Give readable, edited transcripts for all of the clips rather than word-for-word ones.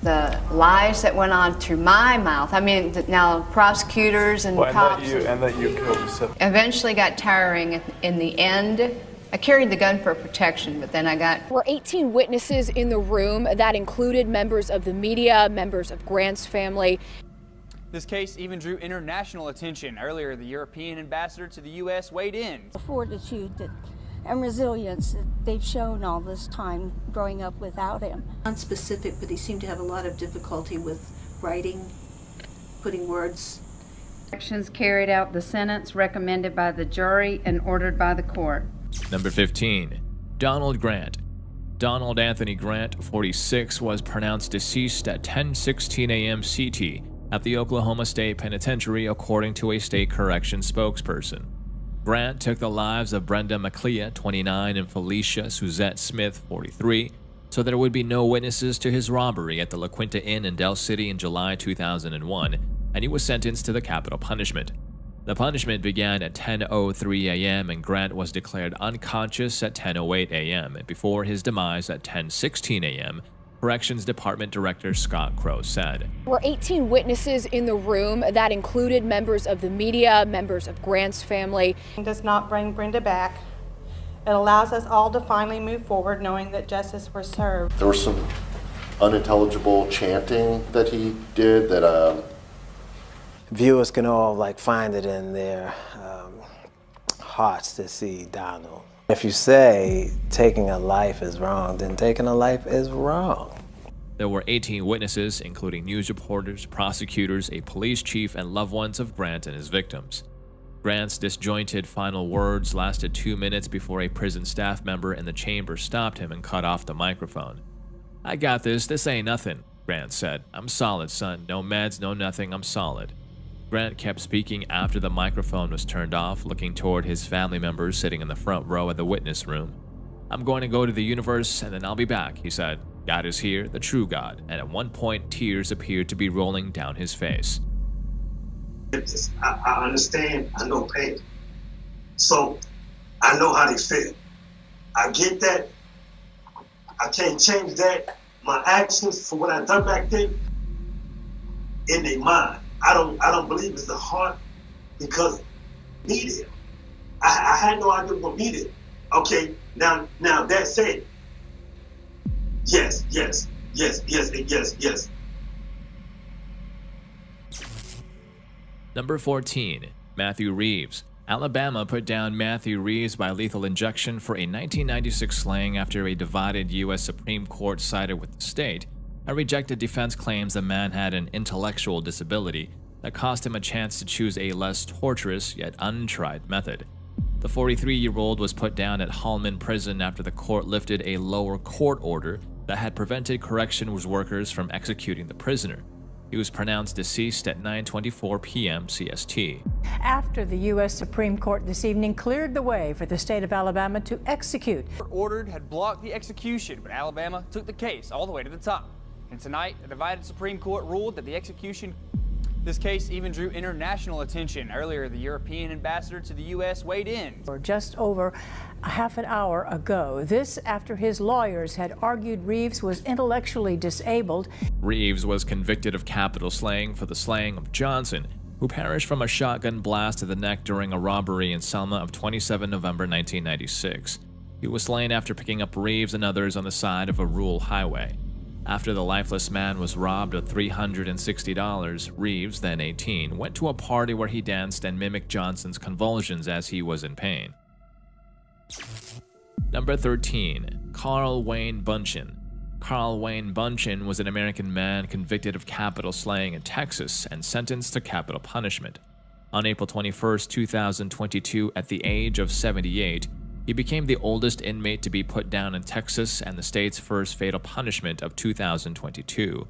the lies that went on through my mouth. I mean, now prosecutors and cops. And that you killed yourself. Eventually got tiring in the end. I carried the gun for protection, but then I got... There were 18 witnesses in the room. That included members of the media, members of Grant's family. This case even drew international attention. Earlier, the European ambassador to the U.S. weighed in. The fortitude and resilience that they've shown all this time growing up without him. Unspecific, but he seemed to have a lot of difficulty with writing, putting words. Actions carried out the sentence recommended by the jury and ordered by the court. Number 15, Donald Grant. Donald Anthony Grant, 46, was pronounced deceased at 10:16 a.m. CT at the Oklahoma State Penitentiary, according to a state corrections spokesperson. Grant took the lives of Brenda McClea, 29, and Felicia Suzette Smith, 43, so there would be no witnesses to his robbery at the La Quinta Inn in Del City in July 2001, and he was sentenced to the capital punishment. The punishment began at 10:03 a.m. and Grant was declared unconscious at 10:08 a.m. before his demise at 10:16 a.m., Corrections Department Director Scott Crow said. There were 18 witnesses in the room. That included members of the media, members of Grant's family. It does not bring Brenda back. It allows us all to finally move forward knowing that justice was served. There was some unintelligible chanting that he did that viewers can all find it in their hearts to see Donald. If you say taking a life is wrong, then taking a life is wrong. There were 18 witnesses, including news reporters, prosecutors, a police chief, and loved ones of Grant and his victims. Grant's disjointed final words lasted 2 minutes before a prison staff member in the chamber stopped him and cut off the microphone. "I got this, this ain't nothing," Grant said. "I'm solid, son. No meds, no nothing, I'm solid." Grant kept speaking after the microphone was turned off, looking toward his family members sitting in the front row of the witness room. "I'm going to go to the universe and then I'll be back," he said. "God is here, the true God," and at one point tears appeared to be rolling down his face. I understand, I know pain. So I know how they feel. I get that. I can't change that. My actions for what I done back then, in their mind. I don't believe it's the heart because me there. I had no idea what me there. Okay, now that said, yes. Number 14, Matthew Reeves. Alabama put down Matthew Reeves by lethal injection for a 1996 slaying after a divided U.S. Supreme Court sided with the state and rejected defense claims the man had an intellectual disability that cost him a chance to choose a less torturous yet untried method. The 43-year-old was put down at Hallman Prison after the court lifted a lower court order that had prevented corrections workers from executing the prisoner. He was pronounced deceased at 9:24 p.m. CST. After the U.S. Supreme Court this evening cleared the way for the state of Alabama to execute. Ordered had blocked the execution, but Alabama took the case all the way to the top. And tonight, the divided Supreme Court ruled that the execution. This case even drew international attention. Earlier, the European ambassador to the U.S. weighed in. Just over a half an hour ago. This after his lawyers had argued Reeves was intellectually disabled. Reeves was convicted of capital slaying for the slaying of Johnson, who perished from a shotgun blast to the neck during a robbery in Selma of 27 November 1996. He was slain after picking up Reeves and others on the side of a rural highway. After the lifeless man was robbed of $360, Reeves, then 18, went to a party where he danced and mimicked Johnson's convulsions as he was in pain. Number 13, Carl Wayne Bunchen. Carl Wayne Bunchen was an American man convicted of capital slaying in Texas and sentenced to capital punishment. On April 21, 2022, at the age of 78, he became the oldest inmate to be put down in Texas and the state's first fatal punishment of 2022.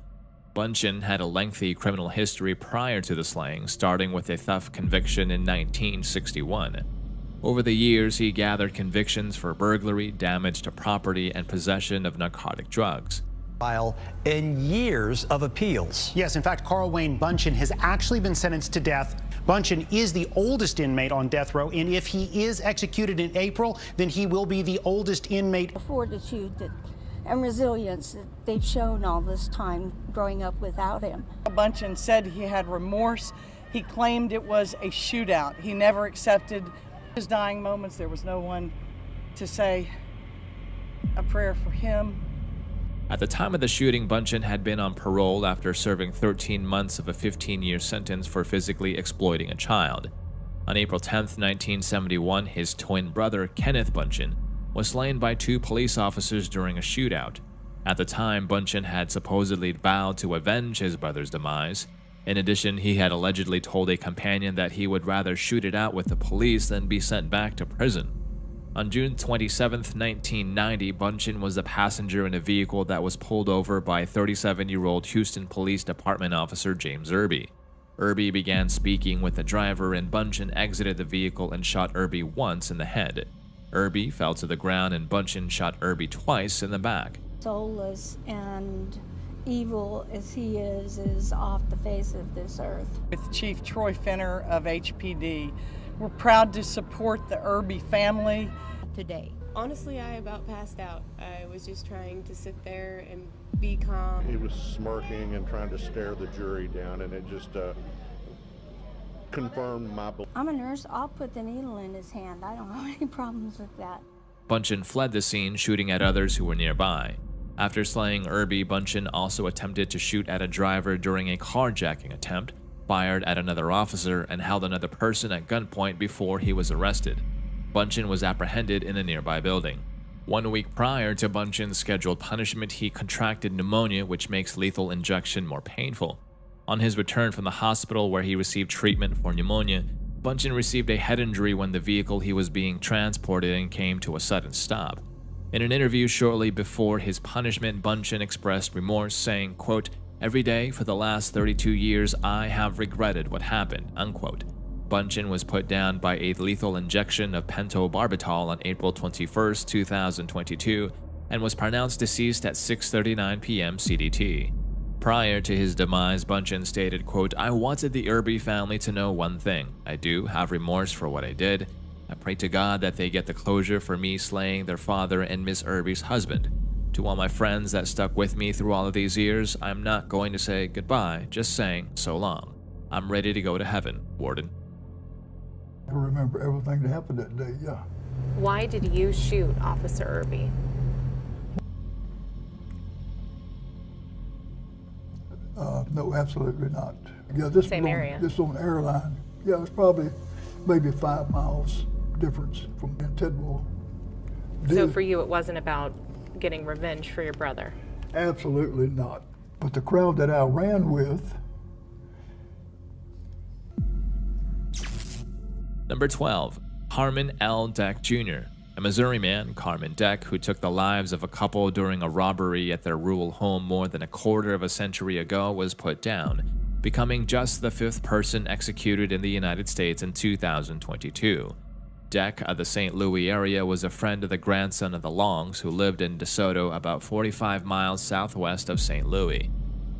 Bunchen had a lengthy criminal history prior to the slaying, starting with a theft conviction in 1961. Over the years, he gathered convictions for burglary, damage to property, and possession of narcotic drugs. In years of appeals. Yes, in fact, Carl Wayne Bunchen has actually been sentenced to death. Bunchen is the oldest inmate on death row, and if he is executed in April, then he will be the oldest inmate. The fortitude and resilience that they've shown all this time growing up without him. Bunchen said he had remorse. He claimed it was a shootout. He never accepted his dying moments. There was no one to say a prayer for him. At the time of the shooting, Bunchen had been on parole after serving 13 months of a 15-year sentence for physically exploiting a child. On April 10, 1971, his twin brother, Kenneth Bunchen, was slain by 2 police officers during a shootout. At the time, Bunchen had supposedly vowed to avenge his brother's demise. In addition, he had allegedly told a companion that he would rather shoot it out with the police than be sent back to prison. On June 27, 1990, Bunchen was a passenger in a vehicle that was pulled over by 37-year-old Houston Police Department officer James Irby. Irby began speaking with the driver and Bunchen exited the vehicle and shot Irby once in the head. Irby fell to the ground and Bunchen shot Irby twice in the back. Soulless and evil as he is off the face of this earth. With Chief Troy Fenner of HPD, we're proud to support the Irby family. Today, honestly, I about passed out. I was just trying to sit there and be calm. He was smirking and trying to stare the jury down, and it just confirmed my belief. I'm a nurse. I'll put the needle in his hand. I don't have any problems with that. Bunchen fled the scene, shooting at others who were nearby. After slaying Irby, Bunchen also attempted to shoot at a driver during a carjacking attempt, fired at another officer, and held another person at gunpoint before he was arrested. Bunchen was apprehended in a nearby building. 1 week prior to Bunchen's scheduled punishment, he contracted pneumonia, which makes lethal injection more painful. On his return from the hospital where he received treatment for pneumonia, Bunchen received a head injury when the vehicle he was being transported in came to a sudden stop. In an interview shortly before his punishment, Bunchen expressed remorse, saying, quote, "Every day for the last 32 years, I have regretted what happened," unquote. Bunchen was put down by a lethal injection of pentobarbital on April 21, 2022, and was pronounced deceased at 6:39 p.m. CDT. Prior to his demise, Bunchen stated, quote, "I wanted the Irby family to know one thing. I do have remorse for what I did. I pray to God that they get the closure for me slaying their father and Miss Irby's husband. To all my friends that stuck with me through all of these years, I'm not going to say goodbye, just saying so long. I'm ready to go to heaven, Warden." I remember everything that happened that day, yeah. Why did you shoot Officer Irby? No, absolutely not. Yeah, this Same area. This on airline. Yeah, it's probably maybe 5 miles difference from Tidwell. So for you, it wasn't about getting revenge for your brother? Absolutely not. But the crowd that I ran with. Number 12. Carmen L. Deck Jr. A Missouri man, Carmen Deck, who took the lives of a couple during a robbery at their rural home more than a quarter of a century ago, was put down, becoming just the 5th person executed in the United States in 2022. Deck of the St. Louis area was a friend of the grandson of the Longs, who lived in DeSoto, about 45 miles southwest of St. Louis.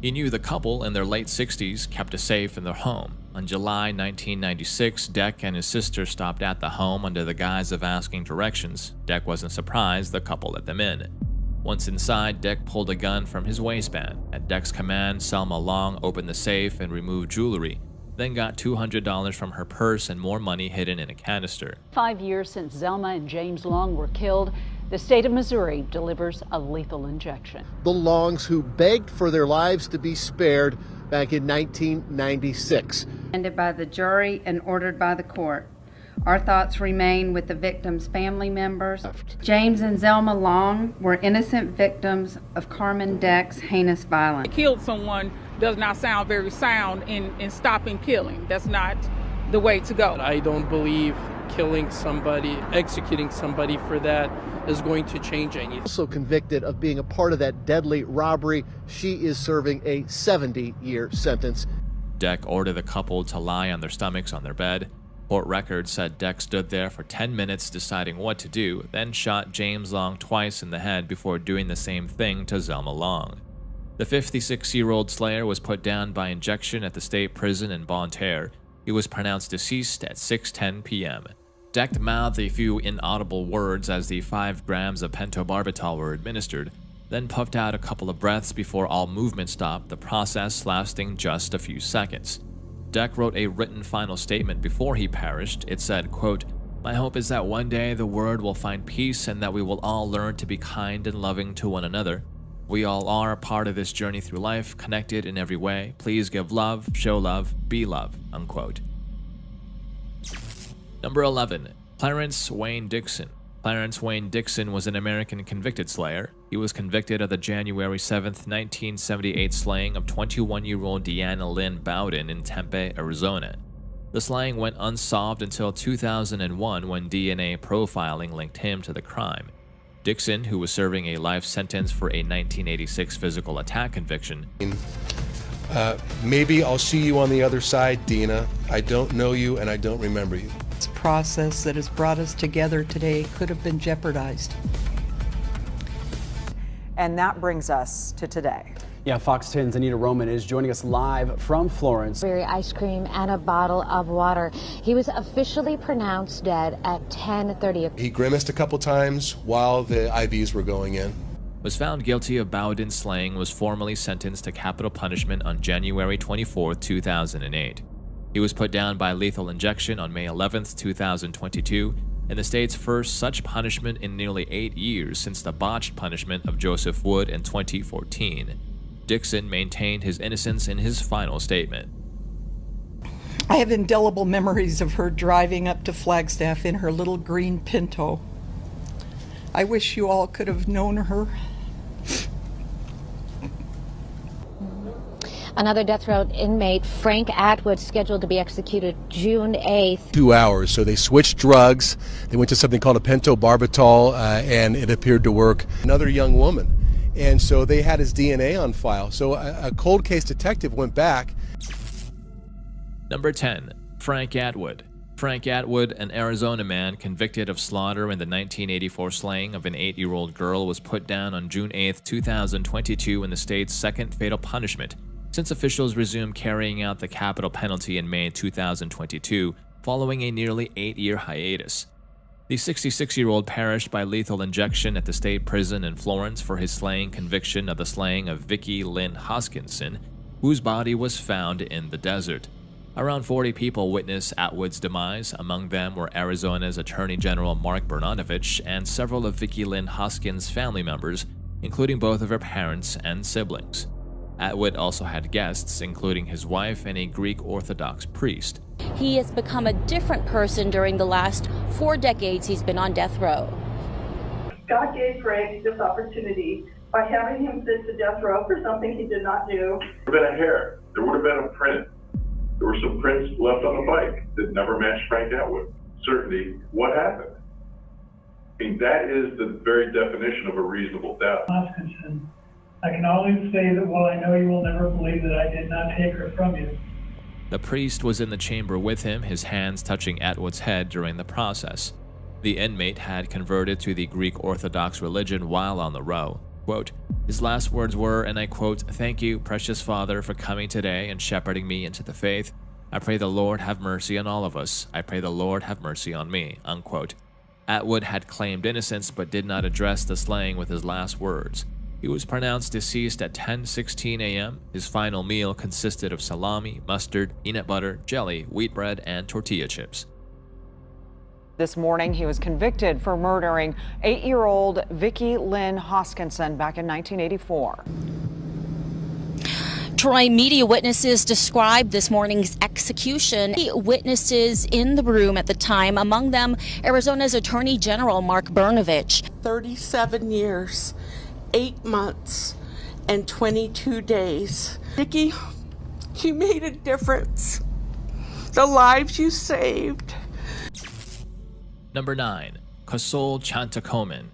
He knew the couple in their late 60s kept a safe in their home. On July 1996, Deck and his sister stopped at the home under the guise of asking directions. Deck wasn't surprised the couple let them in. Once inside, Deck pulled a gun from his waistband. At Deck's command, Selma Long opened the safe and removed jewelry, then got $200 from her purse and more money hidden in a canister. 5 years since Zelma and James Long were killed, the state of Missouri delivers a lethal injection. The Longs, who begged for their lives to be spared back in 1996. Recommended by the jury and ordered by the court. Our thoughts remain with the victims' family members. James and Zelma Long were innocent victims of Carmen Deck's heinous violence. Killed someone does not sound very sound in stopping killing. That's not the way to go. I don't believe killing somebody, executing somebody for that is going to change anything. Also convicted of being a part of that deadly robbery, she is serving a 70-year sentence. Deck ordered the couple to lie on their stomachs on their bed. Court records said Deck stood there for 10 minutes deciding what to do, then shot James Long twice in the head before doing the same thing to Zelma Long. The 56-year-old slayer was put down by injection at the state prison in Bonne Terre. He was pronounced deceased at 6:10 p.m. Deck mouthed a few inaudible words as the 5 grams of pentobarbital were administered. then puffed out a couple of breaths before all movement stopped, the process lasting just a few seconds. Deck wrote a written final statement before he perished. It said, quote, "My hope is that one day the world will find peace and that we will all learn to be kind and loving to one another. We all are a part of this journey through life, connected in every way. Please give love, show love, be love," unquote. Number 11. Clarence Wayne Dixon. Clarence Wayne Dixon was an American convicted slayer. He was convicted of the January 7, 1978 slaying of 21-year-old Deanna Lynn Bowden in Tempe, Arizona. The slaying went unsolved until 2001 when DNA profiling linked him to the crime. Dixon, who was serving a life sentence for a 1986 physical attack conviction, maybe I'll see you on the other side, Dina. I don't know you and I don't remember you. This process that has brought us together today could have been jeopardized. And that brings us to today. Yeah, Fox 10's Anita Roman is joining us live from Florence. Ice cream and a bottle of water. He was officially pronounced dead at 10:30. He grimaced a couple times while the IVs were going in. Was found guilty of Bowden's slaying, was formally sentenced to capital punishment on January 24, 2008. He was put down by lethal injection on May 11, 2022, and the state's first such punishment in nearly 8 years since the botched punishment of Joseph Wood in 2014. Dixon maintained his innocence in his final statement. I have indelible memories of her driving up to Flagstaff in her little green Pinto. I wish you all could have known her. Another death row inmate, Frank Atwood, scheduled to be executed June 8th. 2 hours, so they switched drugs. They went to something called a pentobarbital, and it appeared to work. Another young woman, and so they had his DNA on file. So a cold case detective went back. Number 10. Frank Atwood. Frank Atwood, an Arizona man convicted of slaughter in the 1984 slaying of an 8-year-old girl, was put down on June 8, 2022 in the state's second fatal punishment, since officials resumed carrying out the capital penalty in May 2022, following a nearly 8-year hiatus. The 66-year-old perished by lethal injection at the state prison in Florence for his slaying conviction of the slaying of Vicki Lynn Hoskinson, whose body was found in the desert. Around 40 people witnessed Atwood's demise. Among them were Arizona's Attorney General Mark Brnovich and several of Vicki Lynn Hoskin's family members, including both of her parents and siblings. Atwood also had guests, including his wife and a Greek Orthodox priest. He has become a different person during the last 4 decades he's been on death row. God gave Frank this opportunity by having him sent to death row for something he did not do. There would have been a hair. There would have been a print. There were some prints left on the bike that never matched Frank Atwood. Certainly, what happened? I mean, that is the very definition of a reasonable doubt. Hoskinson, I can always say that while I know you will never believe that I did not take her from you. The priest was in the chamber with him, his hands touching Atwood's head during the process. The inmate had converted to the Greek Orthodox religion while on the row. Quote, his last words were, and I quote, "Thank you, precious Father, for coming today and shepherding me into the faith. I pray the Lord have mercy on all of us. I pray the Lord have mercy on me," unquote. Atwood had claimed innocence but did not address the slaying with his last words. He was pronounced deceased at 10:16 a.m. His final meal consisted of salami, mustard, peanut butter, jelly, wheat bread, and tortilla chips. This morning, he was convicted for murdering 8-year-old Vicki Lynn Hoskinson back in 1984. Troy, media witnesses described this morning's execution. Witnesses in the room at the time, among them Arizona's Attorney General Mark Brnovich. 37 years, 8 months, and 22 days. Vicki, you made a difference. The lives you saved. Number 9. Kosol Chantacomin.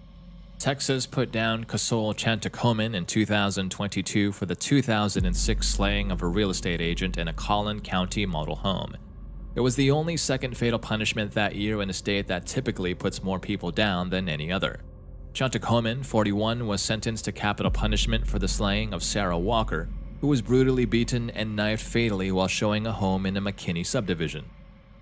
Texas put down Kosol Chantacomin in 2022 for the 2006 slaying of a real estate agent in a Collin County model home. It was the only second fatal punishment that year in a state that typically puts more people down than any other. Chantacomin, 41, was sentenced to capital punishment for the slaying of Sarah Walker, who was brutally beaten and knifed fatally while showing a home in a McKinney subdivision.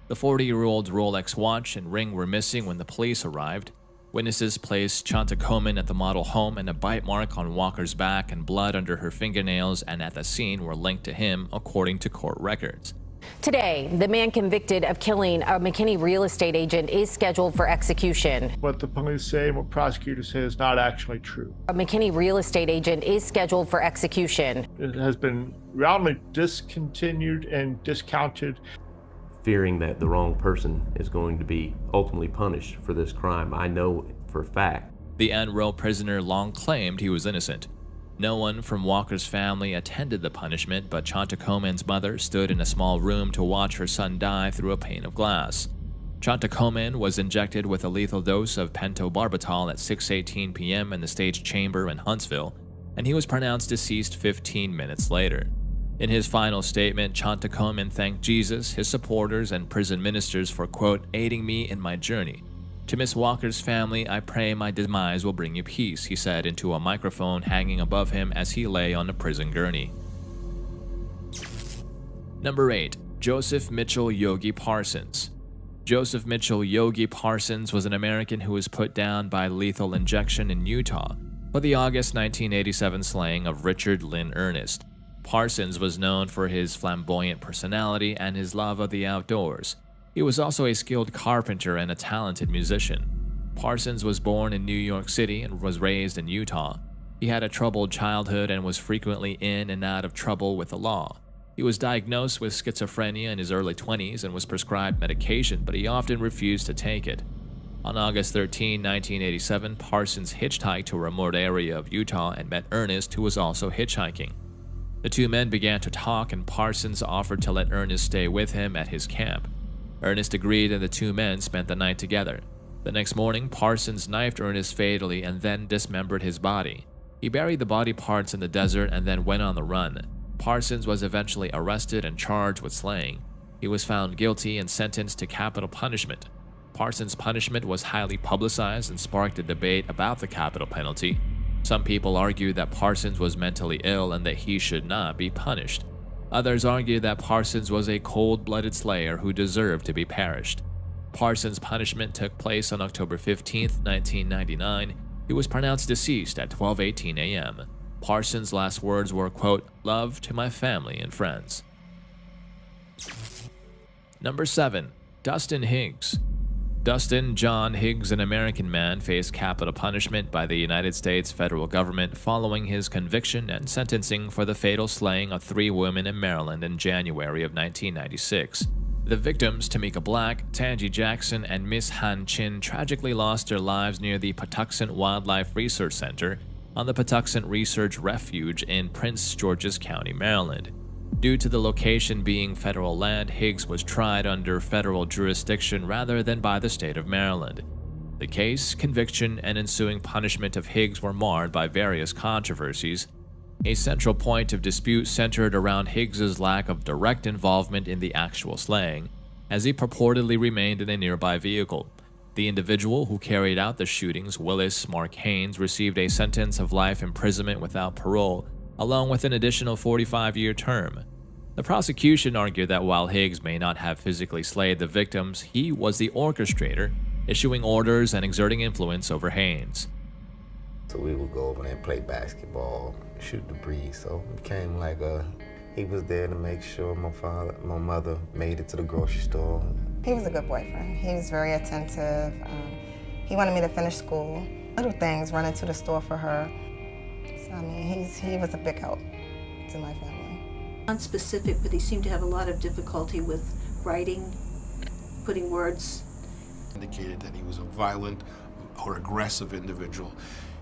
The 40-year-old's Rolex watch and ring were missing when the police arrived. Witnesses placed Chanta Coleman at the model home, and a bite mark on Walker's back and blood under her fingernails and at the scene were linked to him, according to court records. Today, the man convicted of killing a McKinney real estate agent is scheduled for execution. What the police say and what prosecutors say is not actually true. A McKinney real estate agent is scheduled for execution. It has been roundly discontinued and discounted. Fearing that the wrong person is going to be ultimately punished for this crime. I know for a fact. The Enroe prisoner long claimed he was innocent. No one from Walker's family attended the punishment, but Chanta Coleman's mother stood in a small room to watch her son die through a pane of glass. Chanta Coleman was injected with a lethal dose of pentobarbital at 6:18 p.m. in the State Chamber in Huntsville, and he was pronounced deceased 15 minutes later. In his final statement, Chanta Coleman thanked Jesus, his supporters, and prison ministers for, quote, aiding me in my journey. To Miss Walker's family, I pray my demise will bring you peace, he said into a microphone hanging above him as he lay on a prison gurney. Number 8. Joseph Mitchell Yogi Parsons. Joseph Mitchell Yogi Parsons was an American who was put down by lethal injection in Utah for the August 1987 slaying of Richard Lynn Ernest. Parsons was known for his flamboyant personality and his love of the outdoors. He was also a skilled carpenter and a talented musician. Parsons was born in New York City and was raised in Utah. He had a troubled childhood and was frequently in and out of trouble with the law. He was diagnosed with schizophrenia in his early 20s and was prescribed medication, but he often refused to take it. On August 13, 1987, Parsons hitchhiked to a remote area of Utah and met Ernest, who was also hitchhiking. The two men began to talk, and Parsons offered to let Ernest stay with him at his camp. Ernest agreed, and the two men spent the night together. The next morning, Parsons knifed Ernest fatally and then dismembered his body. He buried the body parts in the desert and then went on the run. Parsons was eventually arrested and charged with slaying. He was found guilty and sentenced to capital punishment. Parsons' punishment was highly publicized and sparked a debate about the capital penalty. Some people argue that Parsons was mentally ill and that he should not be punished. Others argue that Parsons was a cold-blooded slayer who deserved to be perished. Parsons' punishment took place on October 15, 1999. He was pronounced deceased at 12:18 a.m. Parsons' last words were, quote, love to my family and friends. Number 7. Dustin Higgs. Dustin John Higgs, an American man, faced capital punishment by the United States federal government following his conviction and sentencing for the fatal slaying of 3 women in Maryland in January of 1996. The victims, Tamika Black, Tangi Jackson, and Miss Han Chin, tragically lost their lives near the Patuxent Wildlife Research Center on the Patuxent Research Refuge in Prince George's County, Maryland. Due to the location being federal land, Higgs was tried under federal jurisdiction rather than by the state of Maryland. The case, conviction, and ensuing punishment of Higgs were marred by various controversies. A central point of dispute centered around Higgs's lack of direct involvement in the actual slaying, as he purportedly remained in a nearby vehicle. The individual who carried out the shootings, Willis Mark Haynes, received a sentence of life imprisonment without parole, along with an additional 45-year term. The prosecution argued that while Higgs may not have physically slayed the victims, he was the orchestrator, issuing orders and exerting influence over Haynes. So we would go over there and play basketball, shoot the breeze. So it became like he was there to make sure my mother made it to the grocery store. He was a good boyfriend. He was very attentive. He wanted me to finish school. Little things, running to the store for her. So, I mean, he was a big help to my family. Unspecific, but he seemed to have a lot of difficulty with writing, putting words. Indicated that he was a violent or aggressive individual.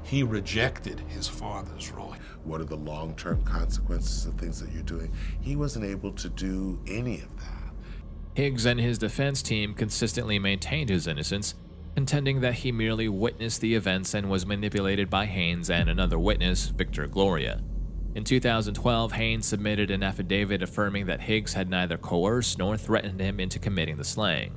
He rejected his father's role. What are the long-term consequences of things that you're doing? He wasn't able to do any of that. Higgs and his defense team consistently maintained his innocence, contending that he merely witnessed the events and was manipulated by Haynes and another witness, Victor Gloria. In 2012, Haynes submitted an affidavit affirming that Higgs had neither coerced nor threatened him into committing the slaying.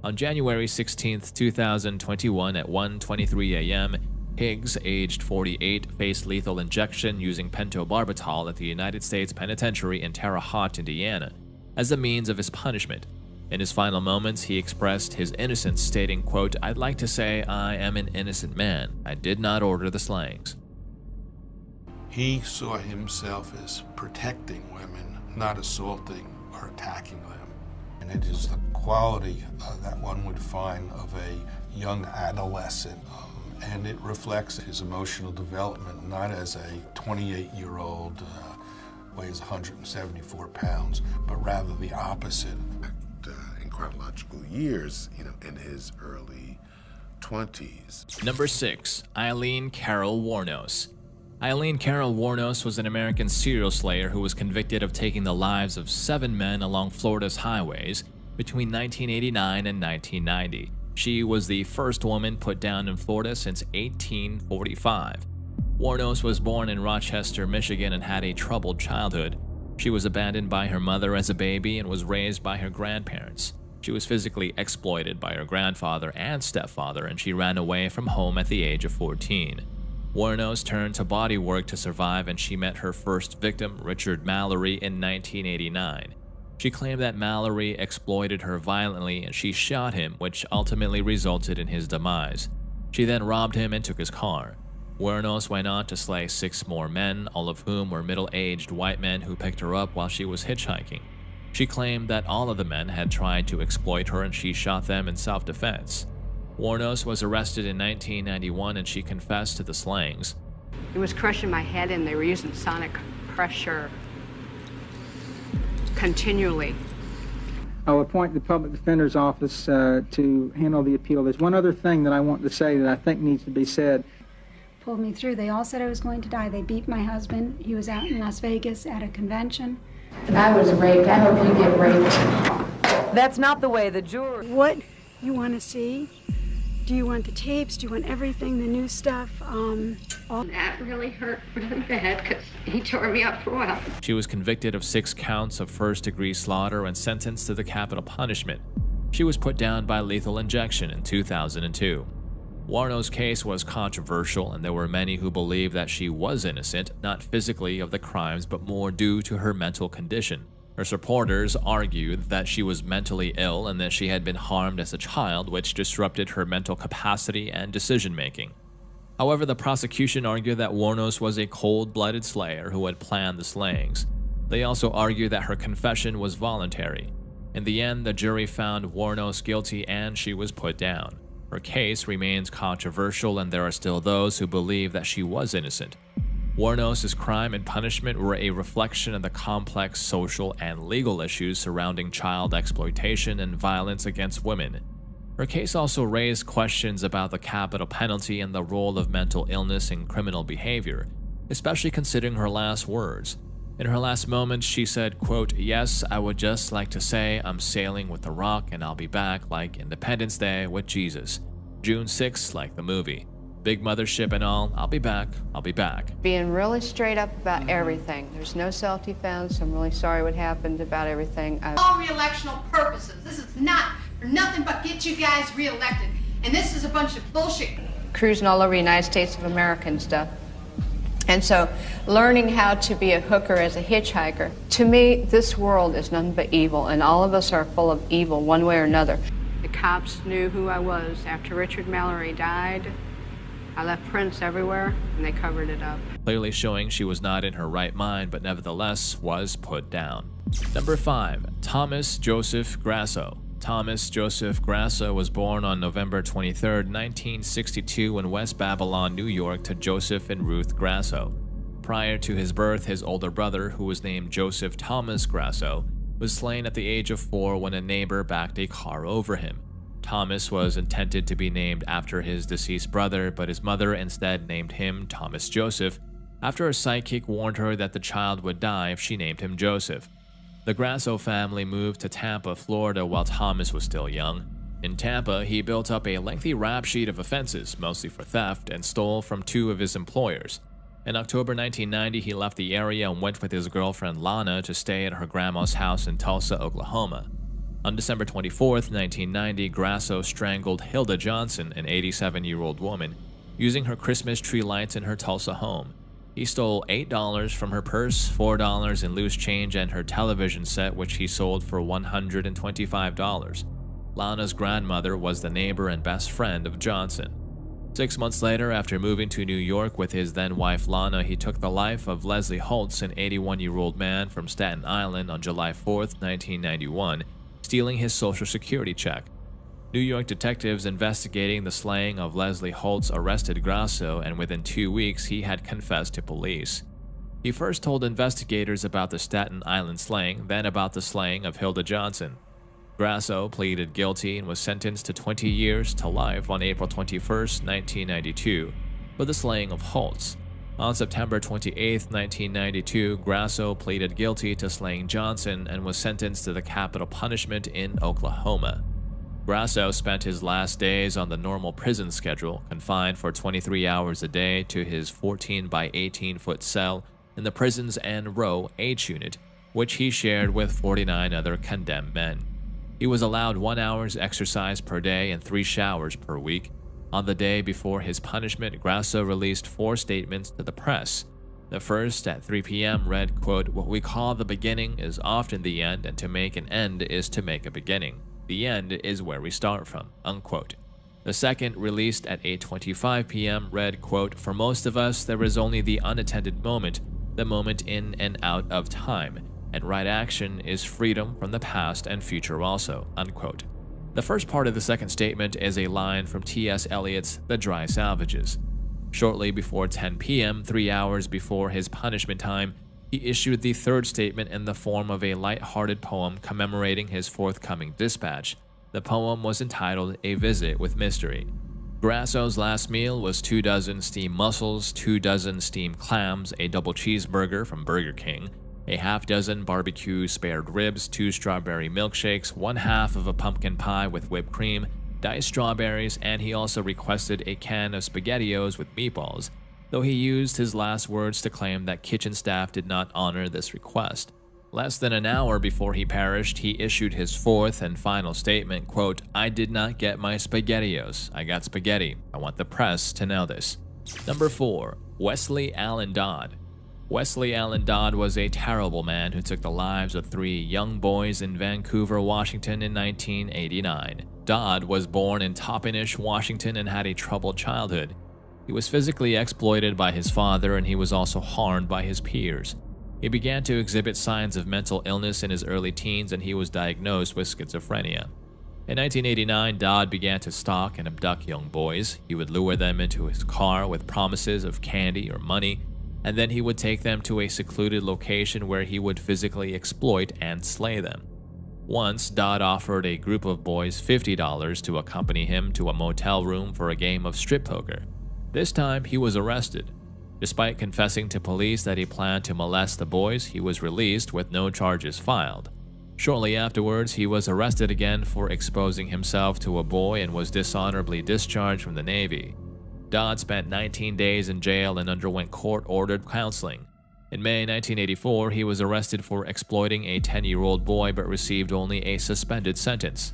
On January 16, 2021 at 1:23 a.m., Higgs, aged 48, faced lethal injection using pentobarbital at the United States Penitentiary in Terre Haute, Indiana, as a means of his punishment. In his final moments, he expressed his innocence, stating, quote, "I'd like to say I am an innocent man. I did not order the slayings." He saw himself as protecting women, not assaulting or attacking them. And it is the quality that one would find of a young adolescent. And it reflects his emotional development, not as a 28-year-old weighs 174 pounds, but rather the opposite. In chronological years, in his early 20s. Number 6. Eileen Carol Wuornos. Eileen Carol Wuornos was an American serial slayer who was convicted of taking the lives of 7 men along Florida's highways between 1989 and 1990. She was the first woman put down in Florida since 1845. Wuornos was born in Rochester, Michigan, and had a troubled childhood. She was abandoned by her mother as a baby and was raised by her grandparents. She was physically exploited by her grandfather and stepfather, and she ran away from home at the age of 14. Wuornos turned to body work to survive, and she met her first victim, Richard Mallory, in 1989. She claimed that Mallory exploited her violently, and she shot him, which ultimately resulted in his demise. She then robbed him and took his car. Wuornos went on to slay 6 more men, all of whom were middle-aged white men who picked her up while she was hitchhiking. She claimed that all of the men had tried to exploit her and she shot them in self-defense. Wuornos was arrested in 1991 and she confessed to the slayings. It was crushing my head and they were using sonic pressure continually. I'll appoint the public defender's office to handle the appeal. There's one other thing that I want to say that I think needs to be said. Pulled me through. They all said I was going to die. They beat my husband. He was out in Las Vegas at a convention. And I was raped. I hope you get raped. That's not the way the jury... What you want to see? Do you want the tapes? Do you want everything, the new stuff? That really hurt really bad because he tore me up for a while. She was convicted of 6 counts of first-degree slaughter and sentenced to the capital punishment. She was put down by lethal injection in 2002. Wuornos' case was controversial, and there were many who believed that she was innocent, not physically of the crimes, but more due to her mental condition. Her supporters argued that she was mentally ill and that she had been harmed as a child, which disrupted her mental capacity and decision-making. However, the prosecution argued that Wuornos was a cold-blooded slayer who had planned the slayings. They also argued that her confession was voluntary. In the end, the jury found Wuornos guilty and she was put down. Her case remains controversial, and there are still those who believe that she was innocent. Wuornos' crime and punishment were a reflection of the complex social and legal issues surrounding child exploitation and violence against women. Her case also raised questions about the capital penalty and the role of mental illness in criminal behavior, especially considering her last words. In her last moments, she said, quote, "Yes, I would just like to say I'm sailing with the rock and I'll be back like Independence Day with Jesus. June 6th, like the movie. Big mothership and all, I'll be back, I'll be back." Being really straight up about everything. There's no self-defense. I'm really sorry what happened about everything. All re-electional purposes. This is not for nothing but get you guys re-elected. And this is a bunch of bullshit. Cruising all over the United States of America and stuff. And so learning how to be a hooker as a hitchhiker, to me, this world is nothing but evil, and all of us are full of evil one way or another. The cops knew who I was. After Richard Mallory died, I left prints everywhere, and they covered it up. Clearly showing she was not in her right mind, but nevertheless was put down. Number 5. Thomas Joseph Grasso. Thomas Joseph Grasso was born on November 23, 1962 in West Babylon, New York to Joseph and Ruth Grasso. Prior to his birth, his older brother, who was named Joseph Thomas Grasso, was slain at the age of 4 when a neighbor backed a car over him. Thomas was intended to be named after his deceased brother, but his mother instead named him Thomas Joseph after a psychic warned her that the child would die if she named him Joseph. The Grasso family moved to Tampa, Florida while Thomas was still young. In Tampa, he built up a lengthy rap sheet of offenses, mostly for theft, and stole from 2 of his employers. In October 1990, he left the area and went with his girlfriend Lana to stay at her grandma's house in Tulsa, Oklahoma. On December 24, 1990, Grasso strangled Hilda Johnson, an 87-year-old woman, using her Christmas tree lights in her Tulsa home. He stole $8 from her purse, $4 in loose change, and her television set, which he sold for $125. Lana's grandmother was the neighbor and best friend of Johnson. 6 months later, after moving to New York with his then-wife Lana, he took the life of Leslie Holtz, an 81-year-old man from Staten Island, on July 4, 1991, stealing his Social Security check. New York detectives investigating the slaying of Leslie Holtz arrested Grasso, and within 2 weeks he had confessed to police. He first told investigators about the Staten Island slaying, then about the slaying of Hilda Johnson. Grasso pleaded guilty and was sentenced to 20 years to life on April 21, 1992, for the slaying of Holtz. On September 28, 1992, Grasso pleaded guilty to slaying Johnson and was sentenced to the capital punishment in Oklahoma. Grasso spent his last days on the normal prison schedule, confined for 23 hours a day to his 14 by 18-foot cell in the prison's Ann Row H unit, which he shared with 49 other condemned men. He was allowed 1 hour's exercise per day and 3 showers per week. On the day before his punishment, Grasso released 4 statements to the press. The first, at 3 p.m., read, quote, "What we call the beginning is often the end, and to make an end is to make a beginning. The end is where we start from," unquote. The second, released at 8:25 p.m., read, quote, "For most of us, there is only the unattended moment, the moment in and out of time, and right action is freedom from the past and future also," unquote. The first part of the second statement is a line from T.S. Eliot's The Dry Salvages. Shortly before 10 p.m., 3 hours before his punishment time, he issued the third statement in the form of a light-hearted poem commemorating his forthcoming dispatch. The poem was entitled A Visit with Mystery. Grasso's last meal was 2 dozen steamed mussels, 2 dozen steamed clams, a double cheeseburger from Burger King, a half dozen barbecue spared ribs, 2 strawberry milkshakes, 1/2 of a pumpkin pie with whipped cream, diced strawberries, and he also requested a can of SpaghettiOs with meatballs, though he used his last words to claim that kitchen staff did not honor this request. Less than an hour before he perished, he issued his fourth and final statement, quote, "I did not get my SpaghettiOs. I got spaghetti. I want the press to know this." Number 4. Wesley Allen Dodd. Wesley Allen Dodd was a terrible man who took the lives of 3 young boys in Vancouver, Washington in 1989. Dodd was born in Toppenish, Washington, and had a troubled childhood. He was physically exploited by his father, and he was also harmed by his peers. He began to exhibit signs of mental illness in his early teens, and he was diagnosed with schizophrenia. In 1989, Dodd began to stalk and abduct young boys. He would lure them into his car with promises of candy or money, and then he would take them to a secluded location where he would physically exploit and slay them. Once, Dodd offered a group of boys $50 to accompany him to a motel room for a game of strip poker. This time, he was arrested. Despite confessing to police that he planned to molest the boys, he was released with no charges filed. Shortly afterwards, he was arrested again for exposing himself to a boy and was dishonorably discharged from the Navy. Dodd spent 19 days in jail and underwent court-ordered counseling. In May 1984, he was arrested for exploiting a 10-year-old boy but received only a suspended sentence.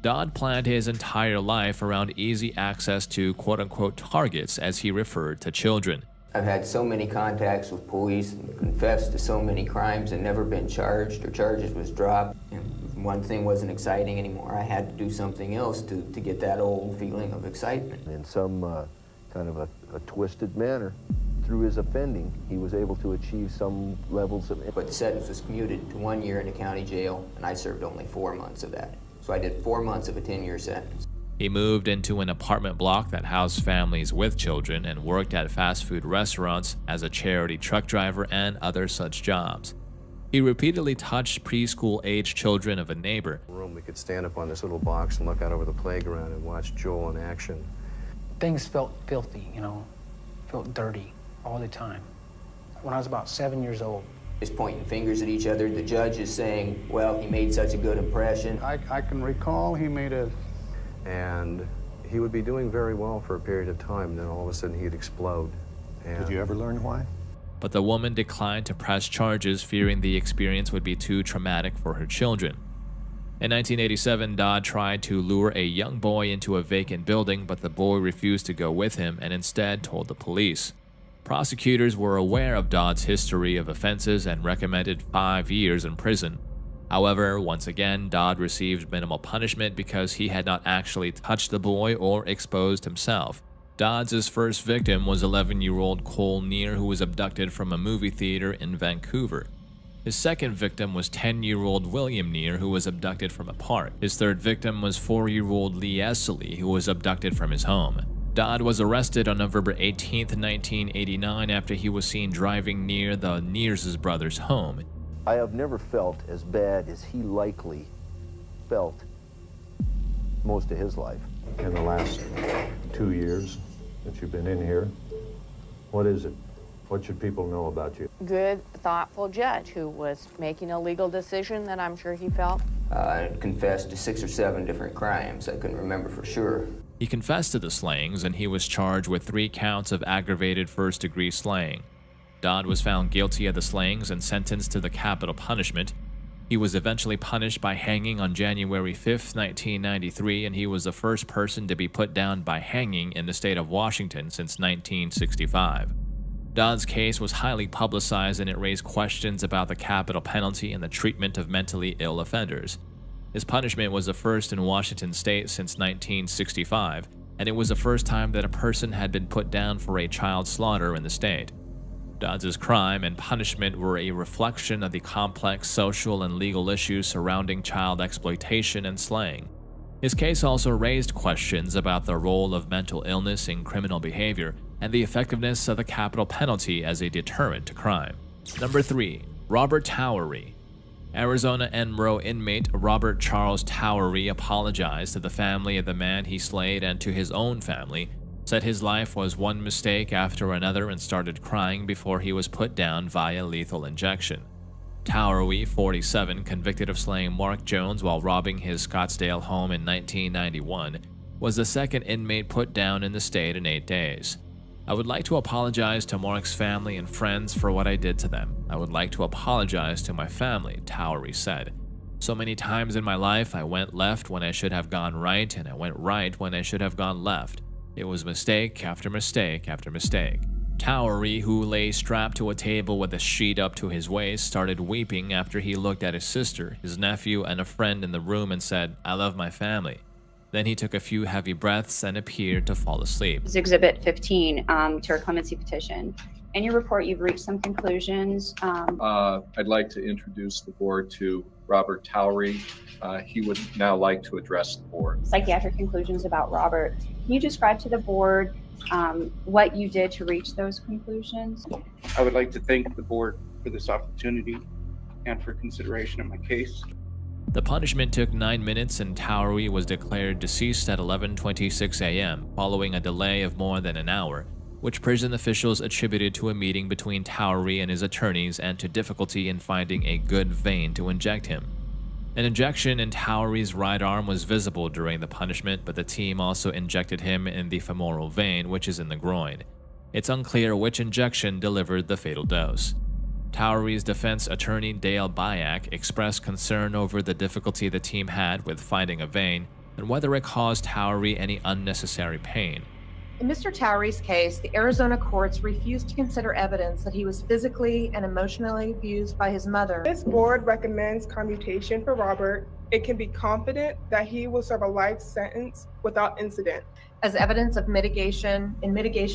Dodd planned his entire life around easy access to quote-unquote targets, as he referred to children. I've had so many contacts with police and confessed to so many crimes and never been charged or charges was dropped. And one thing wasn't exciting anymore. I had to do something else to get that old feeling of excitement. In some kind of a twisted manner, through his offending, he was able to achieve some levels of... But the sentence was commuted to 1 year in a county jail, and I served only 4 months of that. So I did 4 months of a 10-year sentence. He moved into an apartment block that housed families with children and worked at fast food restaurants as a charity truck driver and other such jobs. He repeatedly touched preschool-age children of a neighbor. We could stand up on this little box and look out over the playground and watch Joel in action. Things felt filthy, felt dirty all the time. When I was about 7 years old. Just pointing fingers at each other. The judge is saying, well, he made such a good impression. I can recall he made a... And he would be doing very well for a period of time, and then all of a sudden he'd explode. And... Did you ever learn why? But the woman declined to press charges, fearing the experience would be too traumatic for her children. In 1987, Dodd tried to lure a young boy into a vacant building, but the boy refused to go with him and instead told the police. Prosecutors were aware of Dodd's history of offenses and recommended 5 years in prison. However, once again, Dodd received minimal punishment because he had not actually touched the boy or exposed himself. Dodd's first victim was 11-year-old Cole Neer, who was abducted from a movie theater in Vancouver. His second victim was 10-year-old William Neer, who was abducted from a park. His third victim was 4-year-old Lee Esseley, who was abducted from his home. Dodd was arrested on November 18, 1989, after he was seen driving near the Neers' brother's home. I have never felt as bad as he likely felt most of his life. In the last 2 years that you've been in here, what is it? What should people know about you? Good, thoughtful judge who was making a legal decision that I'm sure he felt. I confessed to 6 or 7 different crimes. I couldn't remember for sure. He confessed to the slayings, and he was charged with 3 counts of aggravated first-degree slaying. Dodd was found guilty of the slayings and sentenced to the capital punishment. He was eventually punished by hanging on January 5, 1993, and he was the first person to be put down by hanging in the state of Washington since 1965. Dodd's case was highly publicized, and it raised questions about the capital penalty and the treatment of mentally ill offenders. His punishment was the first in Washington state since 1965, and it was the first time that a person had been put down for a child slaughter in the state. Dodd's crime and punishment were a reflection of the complex social and legal issues surrounding child exploitation and slaying. His case also raised questions about the role of mental illness in criminal behavior and the effectiveness of the capital penalty as a deterrent to crime. Number 3. Robert Towery. Arizona Enbro inmate Robert Charles Towery apologized to the family of the man he slayed and to his own family, said his life was one mistake after another, and started crying before he was put down via lethal injection. Towery, 47, convicted of slaying Mark Jones while robbing his Scottsdale home in 1991, was the second inmate put down in the state in 8 days. I would like to apologize to Mark's family and friends for what I did to them. I would like to apologize to my family, Towery said. So many times in my life I went left when I should have gone right, and I went right when I should have gone left. It was mistake after mistake after mistake. Towery, who lay strapped to a table with a sheet up to his waist, started weeping after he looked at his sister, his nephew, and a friend in the room and said, "I love my family." Then he took a few heavy breaths and appeared to fall asleep. This is Exhibit 15 to our clemency petition. In your report, you've reached some conclusions. I'd like to introduce the board to Robert Towery. He would now like to address the board. Psychiatric conclusions about Robert. Can you describe to the board what you did to reach those conclusions? I would like to thank the board for this opportunity and for consideration of my case. The punishment took 9 minutes, and Towery was declared deceased at 11:26 a.m., following a delay of more than an hour, which prison officials attributed to a meeting between Towery and his attorneys and to difficulty in finding a good vein to inject him. An injection in Towery's right arm was visible during the punishment, but the team also injected him in the femoral vein, which is in the groin. It's unclear which injection delivered the fatal dose. Towery's defense attorney Dale Byack expressed concern over the difficulty the team had with finding a vein and whether it caused Towery any unnecessary pain. In Mr. Towery's case, the Arizona courts refused to consider evidence that he was physically and emotionally abused by his mother. This board recommends commutation for Robert. It can be confident that he will serve a life sentence without incident. As evidence of mitigation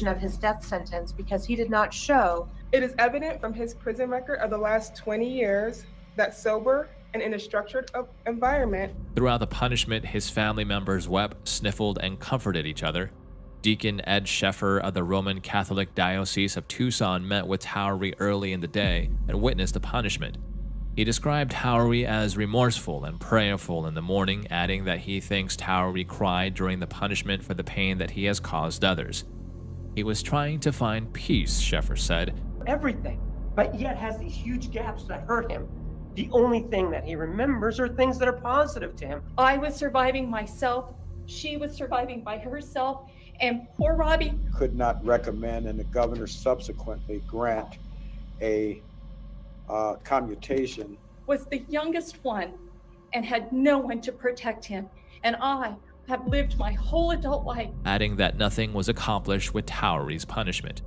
of his death sentence, because he did not show. It is evident from his prison record of the last 20 years that sober and in a structured environment. Throughout the punishment, his family members wept, sniffled, and comforted each other. Deacon Ed Sheffer of the Roman Catholic Diocese of Tucson met with Towery early in the day and witnessed the punishment. He described Towery as remorseful and prayerful in the morning, adding that he thinks Towery cried during the punishment for the pain that he has caused others. He was trying to find peace, Sheffer said. Everything, but yet has these huge gaps that hurt him. The only thing that he remembers are things that are positive to him. I was surviving myself, she was surviving by herself, and poor Robbie could not recommend, and the governor subsequently grant a commutation. Was the youngest one and had no one to protect him, and I have lived my whole adult life. Adding that nothing was accomplished with Towery's punishment.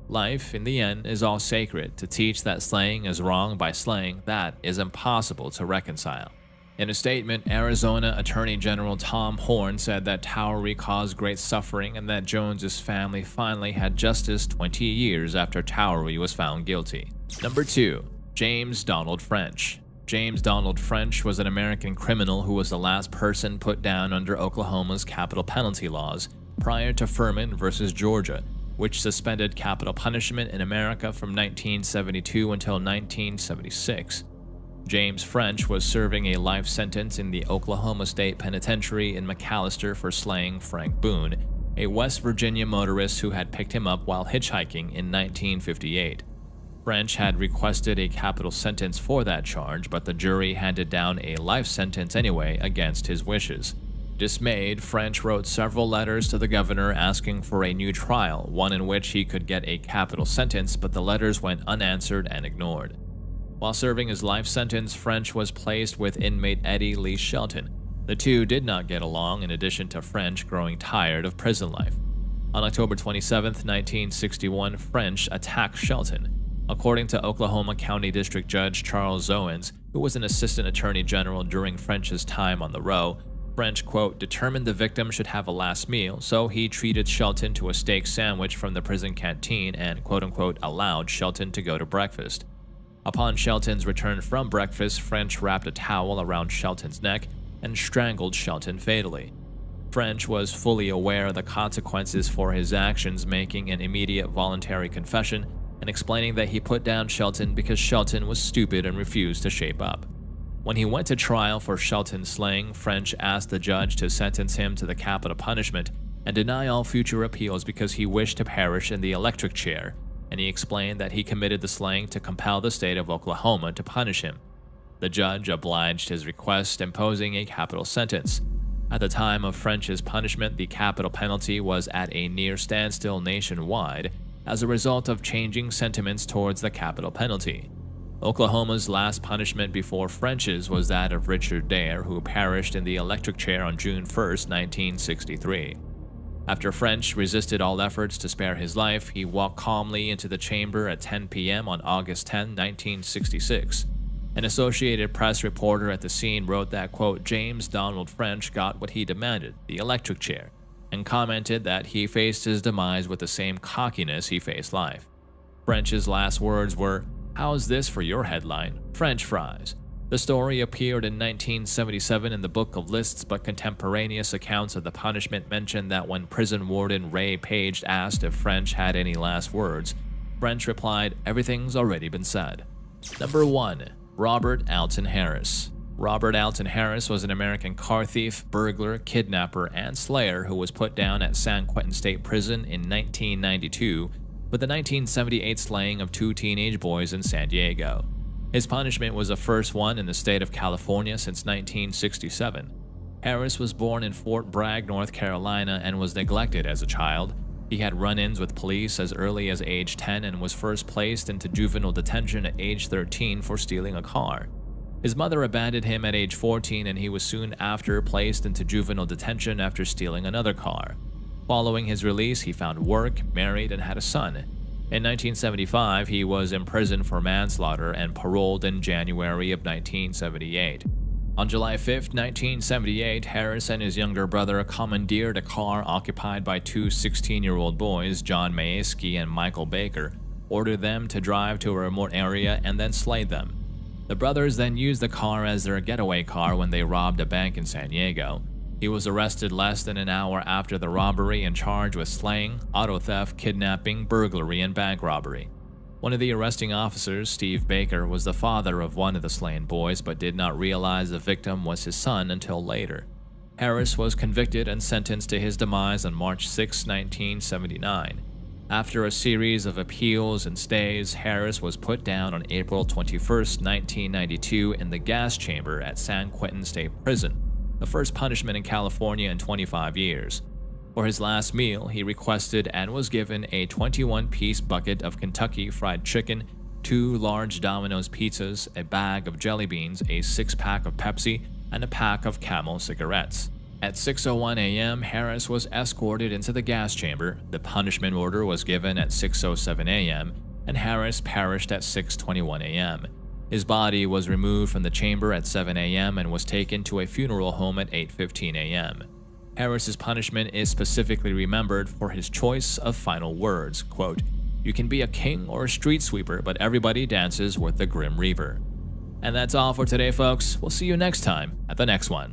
Life, in the end, is all sacred. To teach that slaying is wrong by slaying, that is impossible to reconcile. In a statement, Arizona Attorney General Tom Horne said that Towery caused great suffering and that Jones's family finally had justice 20 years after Towery was found guilty. Number 2. James Donald French. James Donald French was an American criminal who was the last person put down under Oklahoma's capital penalty laws prior to Furman versus Georgia, which suspended capital punishment in America from 1972 until 1976. James French was serving a life sentence in the Oklahoma State Penitentiary in McAlester for slaying Frank Boone, a West Virginia motorist who had picked him up while hitchhiking in 1958. French had requested a capital sentence for that charge, but the jury handed down a life sentence anyway against his wishes. Dismayed, French wrote several letters to the governor asking for a new trial, one in which he could get a capital sentence, but the letters went unanswered and ignored. While serving his life sentence, French was placed with inmate Eddie Lee Shelton. The two did not get along, in addition to French growing tired of prison life. On October 27, 1961, French attacked Shelton. According to Oklahoma County District Judge Charles Owens, who was an assistant attorney general during French's time on the row, French, quote, determined the victim should have a last meal, so he treated Shelton to a steak sandwich from the prison canteen and, quote unquote, allowed Shelton to go to breakfast. Upon Shelton's return from breakfast, French wrapped a towel around Shelton's neck and strangled Shelton fatally. French was fully aware of the consequences for his actions, making an immediate voluntary confession and explaining that he put down Shelton because Shelton was stupid and refused to shape up. When he went to trial for Shelton's slaying, French asked the judge to sentence him to the capital punishment and deny all future appeals because he wished to perish in the electric chair, and he explained that he committed the slaying to compel the state of Oklahoma to punish him. The judge obliged his request, imposing a capital sentence. At the time of French's punishment, the capital penalty was at a near standstill nationwide as a result of changing sentiments towards the capital penalty. Oklahoma's last punishment before French's was that of Richard Dare, who perished in the electric chair on June 1, 1963. After French resisted all efforts to spare his life, he walked calmly into the chamber at 10 p.m. on August 10, 1966. An Associated Press reporter at the scene wrote that, quote, James Donald French got what he demanded, the electric chair, and commented that he faced his demise with the same cockiness he faced life. French's last words were, "How's this for your headline? French fries." The story appeared in 1977 in the Book of Lists, but contemporaneous accounts of the punishment mentioned that when prison warden Ray Page asked if French had any last words, French replied, "Everything's already been said." Number 1. Robert Alton Harris. Robert Alton Harris was an American car thief, burglar, kidnapper, and slayer who was put down at San Quentin State Prison in 1992 for the 1978 slaying of 2 teenage boys in San Diego. His punishment was the first one in the state of California since 1967. Harris was born in Fort Bragg, North Carolina, and was neglected as a child. He had run-ins with police as early as age 10 and was first placed into juvenile detention at age 13 for stealing a car. His mother abandoned him at age 14, and he was soon after placed into juvenile detention after stealing another car. Following his release, he found work, married, and had a son. In 1975, he was imprisoned for manslaughter and paroled in January of 1978. On July 5, 1978, Harris and his younger brother commandeered a car occupied by 2 16-year-old boys, John Mayeski and Michael Baker, ordered them to drive to a remote area, and then slayed them. The brothers then used the car as their getaway car when they robbed a bank in San Diego. He was arrested less than an hour after the robbery and charged with slaying, auto theft, kidnapping, burglary, and bank robbery. One of the arresting officers, Steve Baker, was the father of one of the slain boys but did not realize the victim was his son until later. Harris was convicted and sentenced to his demise on March 6, 1979. After a series of appeals and stays, Harris was put down on April 21, 1992 in the gas chamber at San Quentin State Prison, the first punishment in California in 25 years. For his last meal, he requested and was given a 21-piece bucket of Kentucky Fried Chicken, 2 large Domino's pizzas, a bag of jelly beans, a 6-pack of Pepsi, and a pack of Camel cigarettes. At 6:01 a.m., Harris was escorted into the gas chamber. The punishment order was given at 6:07 a.m., and Harris perished at 6:21 a.m. His body was removed from the chamber at 7 a.m. and was taken to a funeral home at 8:15 a.m. Harris's punishment is specifically remembered for his choice of final words, quote, "You can be a king or a street sweeper, but everybody dances with the Grim Reaper." And that's all for today, folks. We'll see you next time at the next one.